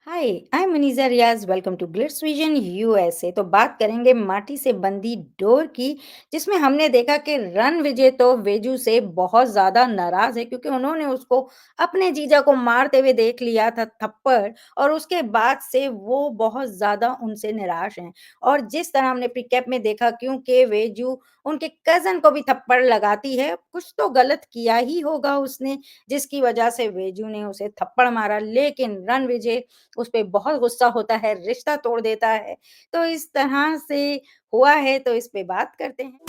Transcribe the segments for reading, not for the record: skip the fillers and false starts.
Hi, I am Muniza Riaz, welcome to Glitz Vision USA. तो बात करेंगे माटी से बंधी डोर की, जिसमें हमने देखा कि रणविजय तो वेजू से बहुत ज़्यादा नाराज़ है क्योंकि उन्होंने उसको अपने जीजा को मारते हुए देख लिया था थप्पड़, और उसके बाद से वो बहुत ज़्यादा उनसे निराश हैं। और जिस तरह हमने प्रीकैप में देखा, क्योंकि वेजू उनके कज़न को भी थप्पड़ लगाती है, कुछ तो गलत किया ही होगा उसने, जिसकी वजह से वेजू ने उसे थप्पड़ मारा। लेकिन रणविजय उस पे बहुत गुस्सा होता है, रिश्ता तोड़ देता है। तो इस तरह से हुआ है, तो इस पे बात करते हैं।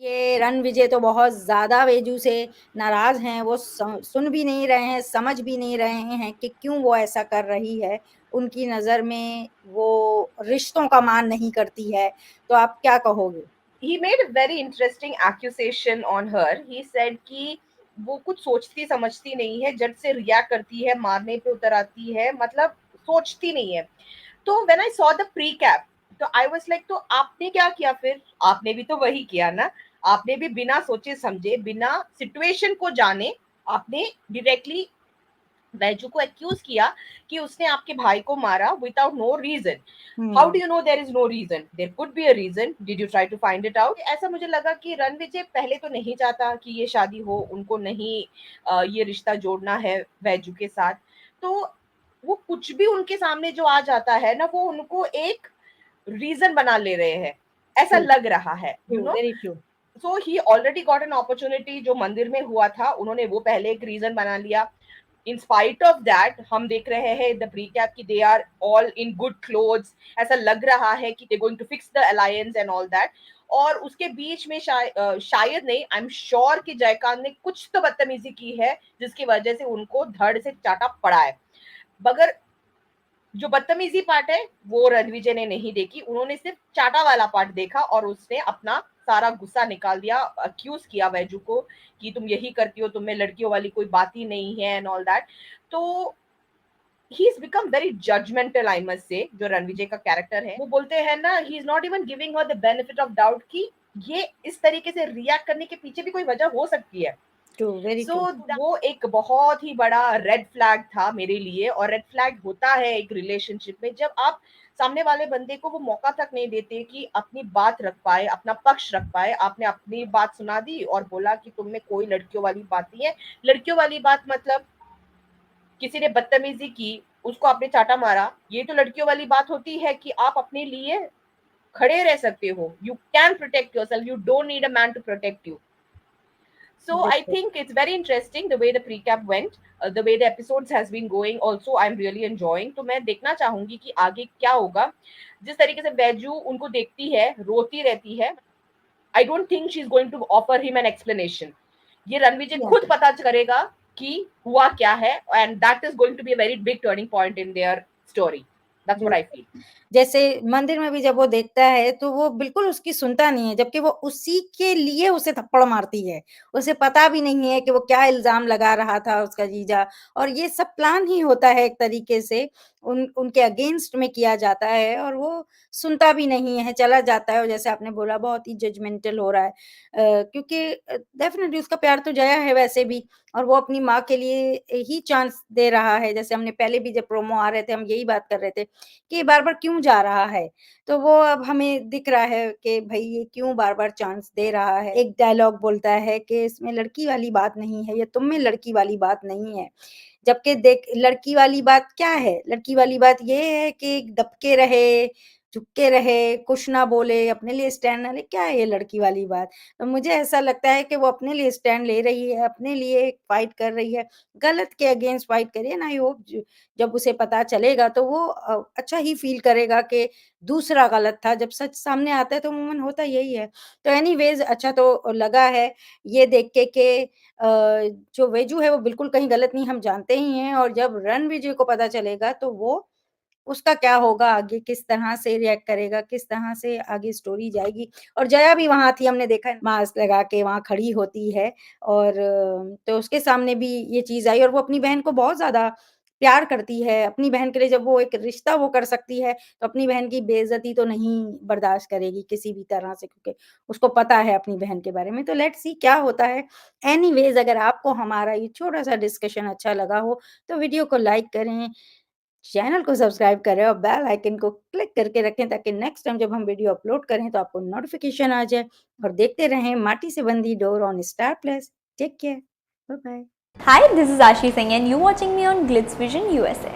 ये रणविजय तो बहुत ज़्यादा वेजू से नाराज़ हैं, वो सुन भी नहीं रहे हैं, समझ भी नहीं रहे हैं कि क्यों वो ऐसा कर रही है। उनकी नज़र में वो रिश्तों का मान नहीं करती है। तो आप क्या कहोगे? He made a very interesting accusation on her. He said कि वो कुछ सोचती समझती नहीं है, झट से रिएक्ट करती है, मारने पे उतर आती है, मतलब सोचती नहीं है। तो when I saw the pre cap, तो आई वाज लाइक, तो आपने क्या किया फिर? आपने भी तो वही किया ना। आपने भी बिना सोचे समझे, बिना सिचुएशन को जाने, आपने डायरेक्टली बैजू को एक्यूज किया कि उसने आपके भाई को मारा विदाउट नो रीजन। हाउ हुँ। Do you know there is no reason? There could be a reason, did you try to find it out? ऐसा मुझे लगा कि रणविजय पहले तो नहीं चाहता कि ये शादी हो, उनको नहीं ये रिश्ता जोड़ना है बैजू के साथ। तो वो कुछ भी उनके सामने जो आ जाता है ना, वो उनको एक रीजन बना ले रहे हैं, ऐसा ट्रू, लग रहा है, true, you know. Very true. So he already got an opportunity, जो मंदिर में हुआ था उन्होंने वो पहले एक रीजन बना लिया। इन स्पाइट ऑफ दैट हम देख रहे हैं द प्रीकैप की they are all in good clothes. ऐसा लग रहा है कि they going to fix the alliance and all that. और उसके बीच में शायद नहीं, आई एम श्योर कि जयकांत ने कुछ तो बदतमीजी की है जिसकी वजह से उनको धड़ से चाटा पड़ा है। मगर जो बदतमीजी पार्ट है वो रणविजय ने नहीं देखी, उन्होंने सिर्फ चाटा वाला पार्ट देखा और उसने अपना सारा गुस्सा निकाल दिया, अक्यूज किया वैजू को कि तुम यही करती हो, तुम में लड़कियों वाली कोई बात ही नहीं है एंड ऑल दैट। तो he is become very judgmental, I must say. जो रणविजय का कैरेक्टर है, वो बोलते हैं ना, he is not even giving her the benefit of doubt कि ये इस तरीके से रिएक्ट करने के पीछे भी कोई वजह हो सकती है। True, very so true. वो एक बहुत ही बड़ा रेड फ्लैग था मेरे लिए। और रेड फ्लैग होता है एक रिलेशनशिप में जब आप सामने वाले बंदे को वो मौका तक नहीं देते कि अपनी बात रख पाए, अपना पक्ष रख पाए। आपने अपनी बात सुना दी और बोला कि तुम में कोई लड़कियों वाली बात नहीं है। लड़कियों वाली बात मतलब किसी ने बदतमीजी की, उसको आपने चाटा मारा, ये तो लड़कियों वाली बात होती है कि आप अपने लिए खड़े रह सकते हो। You can protect yourself, you don't need a man to protect you. So I बिल्कुल। think it's very interesting the way the pre-cap went, the way the episodes has been going. Also, I'm really enjoying. तो मैं देखना चाहूंगी कि आगे क्या होगा। जिस तरीके से बैजू उनको देखती है, रोती रहती है, I don't think she is going to offer him an explanation. ये रणविजय या खुद पता करेगा कि हुआ क्या है, and that is going to be a very big turning point in their story. That's what I बिल्कुल। फील। जैसे मंदिर में भी जब वो देखता है, तो वो बिल्कुल उसकी सुनता नहीं है, जबकि वो उसी के लिए उसे थप्पड़ मारती है। उसे पता भी नहीं है कि वो क्या इल्ज़ाम लगा रहा था उसका जीजा, और ये सब प्लान ही होता है एक तरीके से, उनके अगेंस्ट में किया जाता है, और वो सुनता भी नहीं है, चला जाता है। और जैसे आपने बोला, बहुत ही जजमेंटल हो रहा है। क्योंकि डेफ़िनिटली उसका प्यार तो जया है वैसे भी, और वो अपनी माँ के लिए ही चांस दे रहा है। जैसे हमने पहले भी जब प्रोमो आ रहे थे, हम यही बात कर रहे थे कि बार-बार क्यों जा रहा है? तो वो अब हमें दिख रहा है कि भई ये क्यों बार-बार चांस दे रहा है। एक डायलॉग बोलता है कि इसमें लड़की वाली बात नहीं है, या तुम में लड़की वाली बात नहीं है। जबकि देख, लड़की वाली बात क्या है? लड़की वाली बात ये है कि दबके रहे, झुक के रहे, कुछ ना बोले, अपने लिए स्टैंड ना ले। क्या है ये लड़की वाली बात? तो मुझे ऐसा लगता है कि वो अपने लिए स्टैंड ले रही है, अपने लिए फाइट कर रही है, गलत के अगेंस्ट फाइट कर रही है। एंड आई होप जब उसे पता चलेगा, तो वो अच्छा ही फ़ील करेगा कि दूसरा गलत था। जब सच सामने आता है, तो अमूमन होता यही है। तो एनीवेज़, अच्छा तो लगा है ये देख के कि जो वेजू है वो बिल्कुल कहीं गलत नहीं, हम जानते ही हैं। और जब रणविजय को पता चलेगा, तो वो उसका क्या होगा आगे, किस तरह से रिएक्ट करेगा, किस तरह से आगे स्टोरी जाएगी। और जया भी वहाँ थी, हमने देखा मास्क लगा के वहाँ खड़ी होती है और तो उसके सामने भी ये चीज़ आई और वो अपनी बहन को बहुत ज़्यादा प्यार करती है। अपनी बहन के लिए जब वो एक रिश्ता वो कर सकती है, तो अपनी बहन की बेइज़्ज़ती तो नहीं बर्दाश्त करेगी किसी भी तरह से, क्योंकि उसको पता है अपनी बहन के बारे में। तो लेट्स सी क्या होता है। एनीवेज़, अगर आपको हमारा ये छोटा-सा डिस्कशन अच्छा लगा हो, तो वीडियो को लाइक करें, चैनल को सब्सक्राइब करें और बेल आइकन को क्लिक करके रखें, ताकि नेक्स्ट टाइम जब हम वीडियो अपलोड करें तो आपको नोटिफ़िकेशन आ जाए। और देखते रहें Maati Se Bandhi Dor on Star Plus. Take care. Bye bye. Hi, this is Ashi Singh and you're watching me on Glitz Vision USA.